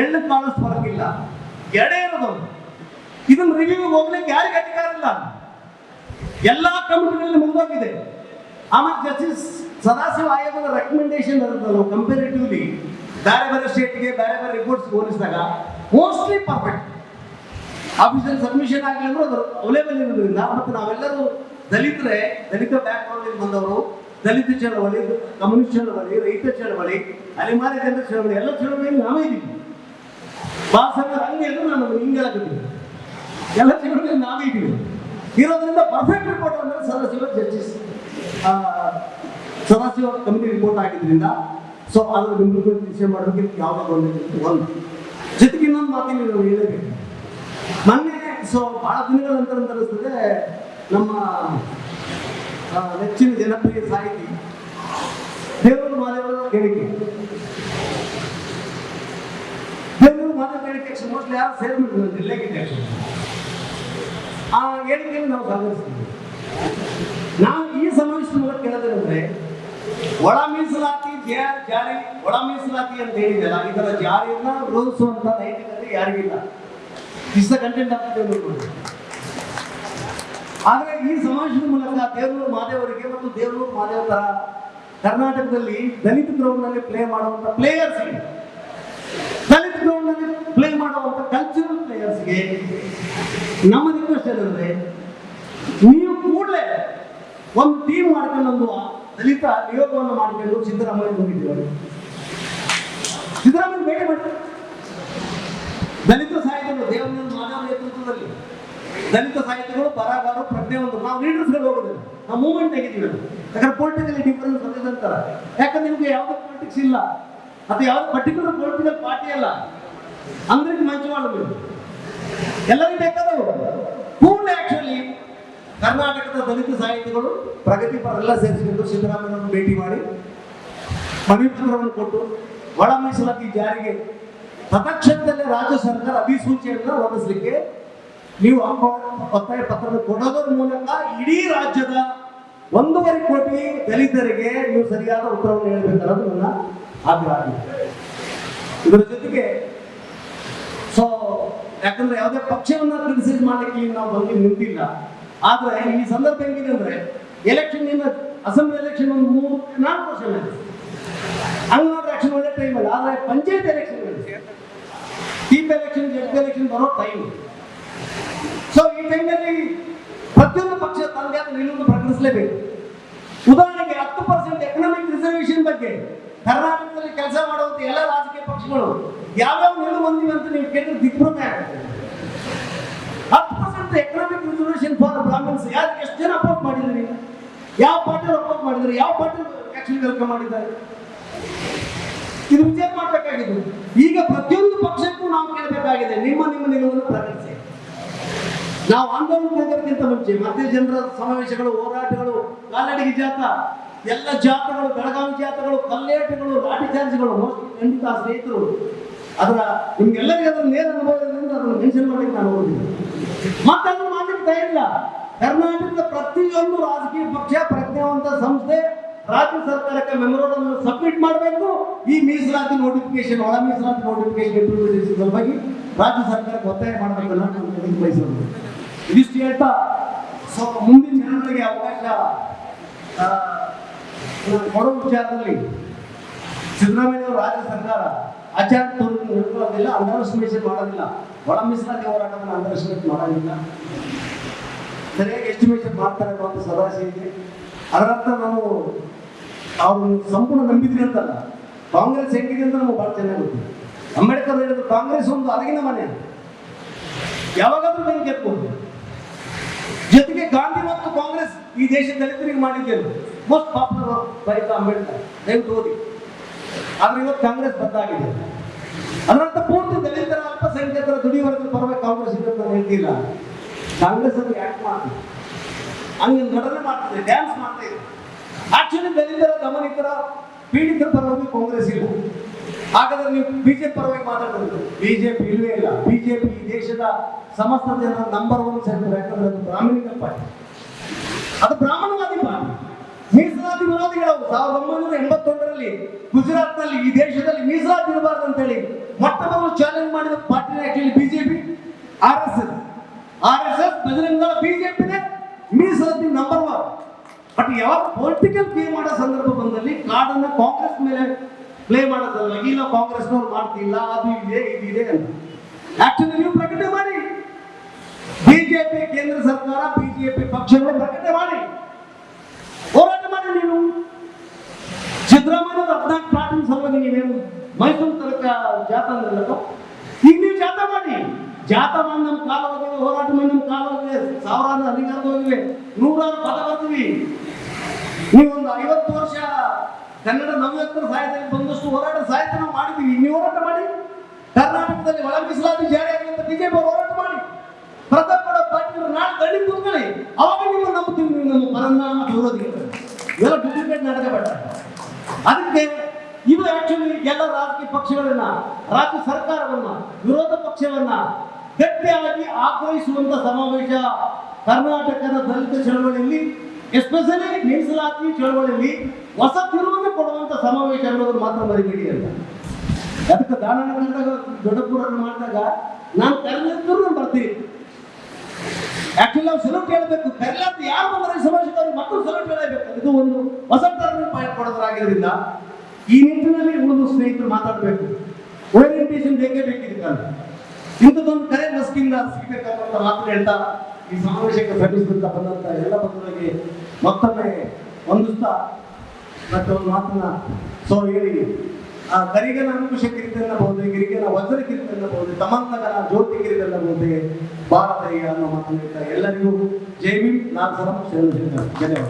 ಎಳ್ಳು ಕಾಳಷ್ಟು ಹೊರಗಿಲ್ಲ, ಎಡೆ ಇರೋದು. ಇದನ್ನ ರಿವ್ಯೂ ಹೋಗ್ಲಿಕ್ಕೆ ಯಾರಿಗೆ ಅಧಿಕಾರ ಇಲ್ಲ. ಎಲ್ಲಾ ಕಮಿಟಿಗಳಲ್ಲಿ ಮುಗಿದೋಗಿದೆ. ಆಮೇಲೆ ಜಸ್ಟಿಸ್ ಸದಾಶಿವ ಆಯೋಗದ ರೆಕಮೆಂಡೇಶನ್ ಇರುತ್ತಲ್ಲ, ಕಂಪೇರಿಟಿವ್ಲಿ ಬೇರೆ ಬೇರೆ ಸ್ಟೇಟ್ಗೆ ಬೇರೆ ಬೇರೆ ರಿಪೋರ್ಟ್ಸ್ ಹೋಲಿಸಿದಾಗ ಮೋಸ್ಟ್ಲಿ ಪರ್ಫೆಕ್ಟ್. ಆಫೀಸಲ್ಲಿ ಸಬ್ಮಿಷನ್ ಆಗಲಿ ಅದು ಅವೈಲೇಬಲ್ ಇರೋದ್ರಿಂದ, ಮತ್ತು ನಾವೆಲ್ಲರೂ ದಲಿತರೇ, ದಲಿತ ಬ್ಯಾಕ್ ಗ್ರೌಂಡ್ ಬಂದವರು, ದಲಿತ ಚಳವಳಿ, ಕಮ್ಯುನಿಸ್ಟ್ ಚಳವಳಿ, ರೈತ ಚಳವಳಿ, ಅಲೆಮಾರಿ ಜನರ ಚಳವಳಿ, ಎಲ್ಲ ಚಳವಳಿಯಲ್ಲಿ ನಾವೇ ಇದ್ದೀವಿ. ಭಾಷಣ ಹಂಗೆ ಎಲ್ಲರೂ ನಾನು ಹಿಂಗೆಳಕತ್ತೀನಿ, ಎಲ್ಲ ಚಳವಳಿಯಲ್ಲಿ ನಾವೇ ಇದ್ದೀವಿ. ಇರೋದ್ರಿಂದ ಪರ್ಫೆಕ್ಟ್ ರಿಪೋರ್ಟ್ ಅಂದರೆ Sadashiva justice Sadashiva committee report ಆಗಿದ್ರಿಂದ ಸೊ ಅದ್ರ ನಿಶ್ಚಯ ಮಾಡೋದಕ್ಕೆ ಯಾವುದೇ ಒಂದು ಜೊತೆಗೆ ಇನ್ನೊಂದು ಮಾತಿನ ನಾವು ಹೇಳಬೇಕು. ಮೊನ್ನೆ ಸೊ ಬಹಳ ದಿನಗಳ ನಂತರ ಅಂತ ಅನಿಸ್ತದೆ, ನಮ್ಮ ನೆಚ್ಚಿನ ಜನಪ್ರಿಯ ಸಾಹಿತಿ ದೇವೂರು ಮಾದೇವರ ಹೇಳಿಕೆ, ದೇವೂರು ಮಾದೇವರ ಹೇಳಿಕೆ ಮೋಸ್ಟ್ಲಿ ಯಾರು ಸೇರ್ಬಿಟ್ಟು ಜಿಲ್ಲೆಗೆ ಆ ಹೇಳಿಕೆಯನ್ನು ನಾವು ಸ್ವಾಗತಿಸ್ತೀವಿ. ನಾವು ಈ ಸಮಾವೇಶದ ಮೂಲಕ ಕೇಳೋದೇನೆಂದ್ರೆ, ಒಳ ಮೀಸಲಾತಿ ಜಾರಿ, ಒಳ ಮೀಸಲಾತಿ ಅಂತ ಹೇಳಿದೆಲ್ಲ, ಇದರ ಜಾರಿಯನ್ನ ವಿರೋಧಿಸುವಂತ ನೈತಿಕತೆ ಯಾರಿಗಿಲ್ಲ. Is the content of Devur. ಆದರೆ ಈ ಸಮಾವೇಶದ ಮೂಲಕ ದೇವೂರು ಮಾದೇವರಿಗೆ ಮತ್ತು ದೇವೂರು ಮಾದೇವರ ಕರ್ನಾಟಕದಲ್ಲಿ ದಲಿತ ಗ್ರೌಂಡ್ ನಲ್ಲಿ ಪ್ಲೇ ಮಾಡುವಂತ ಪ್ಲೇಯರ್ಸ್ಗೆ, ದಲಿತ ಗ್ರೌಂಡ್ ನಲ್ಲಿ ಪ್ಲೇ ಮಾಡುವಂತ ಕಲ್ಚರಲ್ ಪ್ಲೇಯರ್ಸ್ಗೆ ನಮ್ಮ ರಿಕ್ವೆಸ್ಟ್ ಏನಂದ್ರೆ, ನೀವು ಕೂಡಲೇ ಒಂದು ಟೀಮ್ ಮಾಡ್ಕೊಂಡು ದಲಿತ ನಿಯೋಗವನ್ನು ಮಾಡಿಕೊಂಡು ಸಿದ್ದರಾಮಯ್ಯ ಹೋಗಿದ್ದೀವಿ. ಸಿದ್ದರಾಮಯ್ಯ ಭೇಟಿ ಮಾಡಿ ದಲಿತ ಸಾಹಿತ್ಯಗಳು ದೇವರ ಮಾನವ ನೇತೃತ್ವದಲ್ಲಿ ದಲಿತ ಸಾಹಿತ್ಯಗಳು ಬರಹಗಾರರು ಪ್ರಜ್ಞೆವಂತರು ನಾವು ಲೀಡರ್ಸ್ಗಳು ಹೋಗೋದಿಲ್ಲ, ನಾವು ಮೂವ್ಮೆಂಟ್ ತೆಗಿತೀವಿ. ಯಾಕಂದ್ರೆ ಪೊಲಿಟಿಕಲಿ ಡಿಫರೆನ್ಸ್ ಬಂದಿದೆ ಅಂತಾರೆ. ಯಾಕಂದ್ರೆ ನಿಮ್ಗೆ ಯಾವುದೇ ಪೊಲಿಟಿಕ್ಸ್ ಇಲ್ಲ, ಅದು ಯಾವ್ದು ಪರ್ಟಿಕ್ಯುಲರ್ ಪೊಲಿಟಿಕಲ್ ಪಾರ್ಟಿ ಅಲ್ಲ, ಅಂದ್ರೆ ಮಂಚವಾಳು ಎಲ್ಲರಿಗೂ ಬೇಕಾದವು ಕೂಡಲೇ. ಆಕ್ಚುಲಿ ಕರ್ನಾಟಕದ ದಲಿತ ಸಾಹಿತಿಗಳು ಪ್ರಗತಿಪರೆಲ್ಲ ಸೇರಿಸಿಕೊಂಡು ಸಿದ್ದರಾಮಯ್ಯನನ್ನು ಭೇಟಿ ಮಾಡಿ ಮನವಿ ಪತ್ರವನ್ನು ಕೊಟ್ಟು ಒಳ ಮೀಸಲಾತಿ ಜಾರಿಗೆ ತತ್ಕ್ಷಣದಲ್ಲೇ ರಾಜ್ಯ ಸರ್ಕಾರ ಅಧಿಸೂಚನೆಯನ್ನು ಹೊರಡಿಸಲಿಕ್ಕೆ ನೀವು ಒತ್ತಾಯ ಪತ್ರ ಕೊಡೋದ್ರ ಮೂಲಕ ಇಡೀ ರಾಜ್ಯದ 1.5 ಕೋಟಿ ದಲಿತರಿಗೆ ನೀವು ಸರಿಯಾದ ಉತ್ತರವನ್ನು ಹೇಳಬೇಕನ್ನೋದು ನನ್ನ ಆಗ್ರಹ ಆಗಿದೆ. ಇದರ ಜೊತೆಗೆ ಸೊ ಯಾಕಂದ್ರೆ ಯಾವುದೇ ಪಕ್ಷವನ್ನ ಕ್ರಿಟಿಸೈಸ್ ಮಾಡಲಿಕ್ಕೆ ನಾವು ಬಂದು ನಿಂತಿಲ್ಲ. ಆದ್ರೆ ಈ ಸಂದರ್ಭ ಹೆಂಗಿದೆ ಅಂದ್ರೆ, ಎಲೆಕ್ಷನ್ ಅಸೆಂಬ್ಲಿ ಎಲೆಕ್ಷನ್ ಒಂದು 3-4 ವರ್ಷ ಹಂಗಾದ್ರೆ ಆಕ್ಷನ್ ಒಳ್ಳೆ ಟೈಮ್ ಅಲ್ಲ. ಆದ್ರೆ panchayat election, team election, judge election ಬರೋ ಟೈಮ್. ಸೊ ಈ ಟೈಮ್ನಲ್ಲಿ ಪ್ರತಿಯೊಂದು ಪಕ್ಷ ತನ್ನದೇ ಆದ ನಿಲುವನ್ನು ಪ್ರಕಟಿಸಲೇಬೇಕು. ಉದಾಹರಣೆಗೆ 10% ಎಕನಾಮಿಕ್ ರಿಸರ್ವೇಶನ್ ಬಗ್ಗೆ ಕರ್ನಾಟಕದಲ್ಲಿ ಕೆಲಸ ಮಾಡುವಂತ ಎಲ್ಲ ರಾಜಕೀಯ ಪಕ್ಷಗಳು ಯಾವ್ಯಾವ ನಿಲುವು ಹೊಂದಿವೆ ಅಂತ ನೀವು ಕೇಳಿದ್ರೆ ದಿಗ್ಭ್ರಮೆ ಆಗುತ್ತೆ. 10% ಎಕನಾಮಿಕ್ ರಿಸರ್ವೇಶನ್ ಫಾರ್ ಬ್ರಾಹ್ಮಿನ್ಸ್ ಯಾರಿಗೆ ಎಷ್ಟು ಜನ ಅಪೋಸ್ ಮಾಡಿದ್ರಿ? ಯಾವ ಪಾರ್ಟಿಯವರು ಅಪೋಸ್ ಮಾಡಿದ್ರು? ಯಾವ ಪಾರ್ಟಿ ಆಕ್ಚುಲಿ ವೆಲ್ಕಮ್ ಮಾಡಿದ್ದಾರೆ? ಇದು ವಿಚಾರ ಮಾಡಬೇಕಾಗಿದೆ. ಈಗ ಪ್ರತಿಯೊಂದು ಪಕ್ಷಕ್ಕೂ ನಾವು ಕೇಳಬೇಕಾಗಿದೆ, ನಿಮ್ಮ ನಿಲುವನ್ನು ಪ್ರಕಟಿಸಿ. ನಾವು ಆಂದೋಲನ ಹೋಗೋದಕ್ಕಿಂತ ಮುಂಚೆ ಮತ್ತೆ ಜನರ ಸಮಾವೇಶಗಳು, ಹೋರಾಟಗಳು, ಕಾಲ್ನಡಿಗೆ ಜಾತ, ಎಲ್ಲ ಜಾತಗಳು, ಬೆಳಗಾವಿ ಜಾತಗಳು, ಕಲ್ಲೇಟಗಳು, ಲಾಠಿ ಚಾರ್ಜ್ಗಳು ಖಂಡಿತ ಸ್ನೇಹಿತರು ಅದರ ನಿಮ್ಗೆಲ್ಲರಿಗೂ ಅದರ ನೇರ ಅನುಭವದಿಂದ ಅದನ್ನು ಮೆನ್ಷನ್ ಮಾಡಲಿಕ್ಕೆ ನಾನು ಹೋಗಿದ್ದೆ. ಮತ್ತೆ ಅದನ್ನು ಮಾಡಲಿಕ್ಕೆ ತಯಾರಿಲ್ಲ. ಕರ್ನಾಟಕದ ಪ್ರತಿಯೊಂದು ರಾಜಕೀಯ ಪಕ್ಷ, ಪ್ರಜ್ಞಾವಂತ ಸಂಸ್ಥೆ ರಾಜ್ಯ ಸರ್ಕಾರಕ್ಕೆ ಮೆಮೊರಾಂಡಮ್ ಸಬ್ಮಿಟ್ ಮಾಡಬೇಕು. ಈ ಮೀಸಲಾತಿ ನೋಟಿಫಿಕೇಶನ್, ಒಳ ಮೀಸಲಾತಿ ನೋಟಿಫಿಕೇಶನ್ ಇಂಪ್ಲಿಮೆಂಟೇಷನ್ ಬಗ್ಗೆ ರಾಜ್ಯ ಸರ್ಕಾರಕ್ಕೆ ಒತ್ತಾಯ ಮಾಡಬೇಕಲ್ಲ ನಾನು ಬಯಸಬಹುದು. ಇದಿಷ್ಟು ಹೇಳ್ತಾ ಸೊ ಮುಂದಿನ ಜನಗಳಿಗೆ ಅವಕಾಶ ಕೊಡೋ ವಿಚಾರದಲ್ಲಿ ಸಿದ್ದರಾಮಯ್ಯ ರಾಜ್ಯ ಸರ್ಕಾರ ಆಚಾರ ನಿಲ್ಕೊಳ್ಳೋದಿಲ್ಲ, ಅಂಡರ್ ಎಸ್ಟಿಮೇಷನ್ ಮಾಡೋದಿಲ್ಲ. ಒಳ ಮೀಸಲಾತಿ ಹೋರಾಟವನ್ನು ಅಂಡರ್ ಎಸ್ಟಿಮೇಟ್ ಮಾಡೋದಿಲ್ಲ, ಸರಿಯಾಗಿ ಎಸ್ಟಿಮೇಷನ್ ಮಾಡ್ತಾರೆ ಅಂತ ಸದಾಶಯ ಇದೆ. ಅದರರ್ಥ ನಾವು ಅವ್ರನ್ನ ಸಂಪೂರ್ಣ ನಂಬಿದ್ರಿ ಅಂತಲ್ಲ. ಕಾಂಗ್ರೆಸ್ ಹೆಂಗಿದೆ ಅಂತ ನಮಗೆ ಬಹಳ ಚೆನ್ನಾಗಿ ಗೊತ್ತಿದೆ. ಅಂಬೇಡ್ಕರ್ ಹೇಳಿದ್ರು ಕಾಂಗ್ರೆಸ್ ಒಂದು ಅರಗಿನ ಮನೆ, ಯಾವಾಗಾದ್ರೂ ಬೆಂಕಿ ಎತ್ಬೋದು. ಜೊತೆಗೆ ಗಾಂಧಿ ಮತ್ತು ಕಾಂಗ್ರೆಸ್ ಈ ದೇಶದ ದಲಿತರಿಗೆ ಮಾಡಿದ್ದೇನೆ ಮೋಸ್ಟ್ ಪಾಪ್ಯುಲರ್ ರೈತ ಅಂಬೇಡ್ಕರ್, ದಯವಿಟ್ಟು ಓದಿ. ಆದ್ರೆ ಇವತ್ತು ಕಾಂಗ್ರೆಸ್ ಬದಲಾಗಿದೆ. ಅದರರ್ಥ ಪೂರ್ತಿ ದಲಿತರ, ಅಲ್ಪಸಂಖ್ಯಾತರ, ದುಡಿಯುವವರ ಪರವಾಗಿ ಕಾಂಗ್ರೆಸ್ ಇದೆ ಅಂತ ಹೇಳ್ತಿಲ್ಲ. ಕಾಂಗ್ರೆಸ್ ಅದು ಯಾಕೆ ಮಾಡ್ತಿದೆ? ಹಂಗೆ ನಟನೆ ಮಾಡ್ತಿದೆ, ಡ್ಯಾನ್ಸ್ ಮಾಡ್ತಾ ಇದೆ. ಆಕ್ಚುಲಿ ದಲಿತರ, ದಮನಿತರ, ಪೀಡಿತರ ಪರವಾಗಿ ಕಾಂಗ್ರೆಸ್ ಇಲ್ಲ. ಹಾಗಾದ್ರೆ ನೀವು ಬಿಜೆಪಿ ಪರವಾಗಿ ಮಾತಾಡ್ತಾರೆ. ಬಿಜೆಪಿ ಇಲ್ವೇ ಇಲ್ಲ. ಬಿಜೆಪಿ ಈ ದೇಶದ ಸಮಸ್ತ ಜನ ನಂಬರ್ 1 ಸೆಂಟರ್. ಯಾಕಂದ್ರೆ ಅದು ಬ್ರಾಹ್ಮಣಿಕ ಪಾರ್ಟಿ, ಅದು ಬ್ರಾಹ್ಮಣವಾದಿ ಪಾರ್ಟಿ. ಮೀಸಲಾತಿ ವಿರೋಧಿಗಳು 1981ರಲ್ಲಿ ಗುಜರಾತ್ನಲ್ಲಿ ಈ ದೇಶದಲ್ಲಿ ಮೀಸಲಾತಿ ಇರಬಾರ್ದು ಅಂತ ಹೇಳಿ ಮೊಟ್ಟ ಮೊದಲು ಚಾಲೆಂಜ್ ಮಾಡಿದ party actually BJP, RSS Bajrang Dal, ಬಿಜೆಪಿನೇ ಮೀಸಲಾತಿ ನಂಬರ್ 1. ಬಟ್ ಯಾವಾಗ ಪೊಲಿಟಿಕಲ್ ಗೇಮ್ ಮಾಡೋ ಸಂದರ್ಭ ಬಂದಲ್ಲಿ ಕಾಡನ್ನ ಕಾಂಗ್ರೆಸ್ ಮೇಲೆ ಪ್ಲೇ ಮಾಡೋದಲ್ಲ, ಇಲ್ಲ ಕಾಂಗ್ರೆಸ್ನವ್ರು ಮಾಡ್ತಿಲ್ಲ, ಅದು ಇದೆ ಇದಿದೆ ಅಂತ. ಆಕ್ಚುಲಿ ನೀವು ಪ್ರಕಟಣೆ ಮಾಡಿ, ಬಿಜೆಪಿ ಕೇಂದ್ರ ಸರ್ಕಾರ, ಬಿಜೆಪಿ ಪಕ್ಷಗಳು ಪ್ರಕಟಣೆ ಮಾಡಿ, ಹೋರಾಟ ಮಾಡಿ. ನೀವು ಸಿದ್ದರಾಮಯ್ಯ 14 ಪ್ಲಾಟಿನ ಸಲುವಾಗಿ ನೀವೇನು ಮೈಸೂರು ತನಕ ಜಾಥಾ ಅಂದ್ರಲ್ಲ, ಈಗ ನೀವು ಜಾಥಾ ಮಾಡಿ. ಜಾಥಾ ಮಾಡಿ ನಮ್ಮ ಕಾಲ ಹೋಗಿವೆ, ಹೋರಾಟ ಮಾಡಿ ನಮ್ಮ ಕಾಲ ಹೋಗಿವೆ, ಸಾವಿರಾರು ಅಧಿಕಾರ ಹೋಗಿವೆ, ನೂರಾರು ಪದ ಬರ್ತೀವಿ. ನೀವೊಂದು 50 ವರ್ಷ ಕನ್ನಡ ನವ್ಯತ್ತರ ಸಾಹಿತ್ಯಕ್ಕೆ ಬಂದಷ್ಟು ಹೋರಾಟ ಸಾಹಿತ್ಯ ನಾವು ಮಾಡಿದ್ದೀವಿ. ನೀವು ಹೋರಾಟ ಮಾಡಿ. ಕರ್ನಾಟಕದಲ್ಲಿ ಒಳ ಮೀಸಲಾತಿ ಜಾರಿ ಆಗಲಿ ಬಿಜೆಪಿ ಹೋರಾಟ ಮಾಡಿ. ಪ್ರತಾಪ್ ಗೌಡ ಪಾಟೀಲ್ ನಾಳೆ ಗಡಿ ಕೂತ್ಕೊಳ್ಳಿ, ಅವಾಗ ನೀವು ನಂಬುತ್ತೀವಿ. ನೀವು ನಮ್ಮ ಪರನಾಮ ವಿರೋಧಿಗಳು ಇವೆಲ್ಲ ಡೂಪ್ಲಿಕೇಟ್ ನಾಟಕ ಬೇಡ. ಅದಕ್ಕೆ ಇದು ಆಕ್ಚುಲಿ ಎಲ್ಲ ರಾಜಕೀಯ ಪಕ್ಷಗಳನ್ನ, ರಾಜ್ಯ ಸರ್ಕಾರವನ್ನ, ವಿರೋಧ ಪಕ್ಷವನ್ನ ಗಟ್ಟಿಯಾಗಿ ಆಗ್ರಹಿಸುವಂತ ಸಮಾವೇಶ ಕರ್ನಾಟಕದ ದಲಿತ ಚಳವಳಿಯಲ್ಲಿ, ಎಸ್ಪೆಷಲಿ ಮೀಸಲಾತಿ ಚಳವಳಿಯಲ್ಲಿ ಹೊಸ ತಿರುವನ್ನು ಕೊಡುವಂತ ಸಮಾವೇಶ ಅನ್ನೋದು ಮಾತ್ರ ಮರಿಬೇಡಿ ಅಂತ. ಅದಕ್ಕೆ ದಾನಣ್ಣ ಕಂಡಾಗ ದೊಡ್ಡಪುರನ್ನು ಮಾಡಿದಾಗ ನಾನು ಕರೆದಿದ್ರು ನಾನು ಬರ್ತೀನಿ. ಆಕ್ಚುಲಿ ನಾವು ಸೆಲ್ಯೂಟ್ ಹೇಳಬೇಕು. ಕರೆಲಾರ್ದು ಯಾರು ಬಂದರೆ ಈ ಸಮಾವೇಶದಲ್ಲಿ ಮತ್ತೊಂದು ಸೆಲ್ಯೂಟ್ ಹೇಳಬೇಕು. ಇದು ಒಂದು ಹೊಸ ಟರ್ನಿಂಗ್ ಪಾಯಿಂಟ್ ಕೊಡೋದ್ರಾಗಿರೋದ್ರಿಂದ ಈ ನಿಟ್ಟಿನಲ್ಲಿ ಉಳಿದು ಸ್ನೇಹಿತರು ಮಾತಾಡಬೇಕು. ಓರಿಯಂಟೇಷನ್ ಬೇಕೇ ಬೇಕಿದ್ದಲ್ಲ. ಇಂಥದ್ದೊಂದು ಕರೆ ಮಸ್ಕಿಂದ ಸಿಗಬೇಕಂತ ಮಾತ್ರ ಹೇಳ್ತಾ ಈ ಸಮಾವೇಶಕ್ಕೆ ಶ್ರಮಿಸಿದಂತ ಬಂದಂತ ಎಲ್ಲ ಬಂಧುಗಳಿಗೆ ಮತ್ತೊಮ್ಮೆ ಹೊಂದಿಸ್ತಾ ಮತ್ತೆ ಒಂದು ಮಾತನ್ನ ಹೇಳಿ, ಆ ಕರಿಗನ ಅಂಕುಶ ಕಿರಿತ ಎನ್ನಬಹುದು, ಗಿರಿಗನ ವಜ್ರ ಕಿರಿತ ಎನ್ನಬಹುದು, ತಮಂತಗನ ಜ್ಯೋತಿ ಕಿರಿತ ಎನ್ನಬಹುದು, ಭಾರತೀಯ ಅನ್ನೋ ಮಾತನ್ನು ಹೇಳ್ತಾ ಎಲ್ಲರಿಗೂ ಜೈ ಭೀಮ್, ನಾಲ್ಕು ಧನ್ಯವಾದ.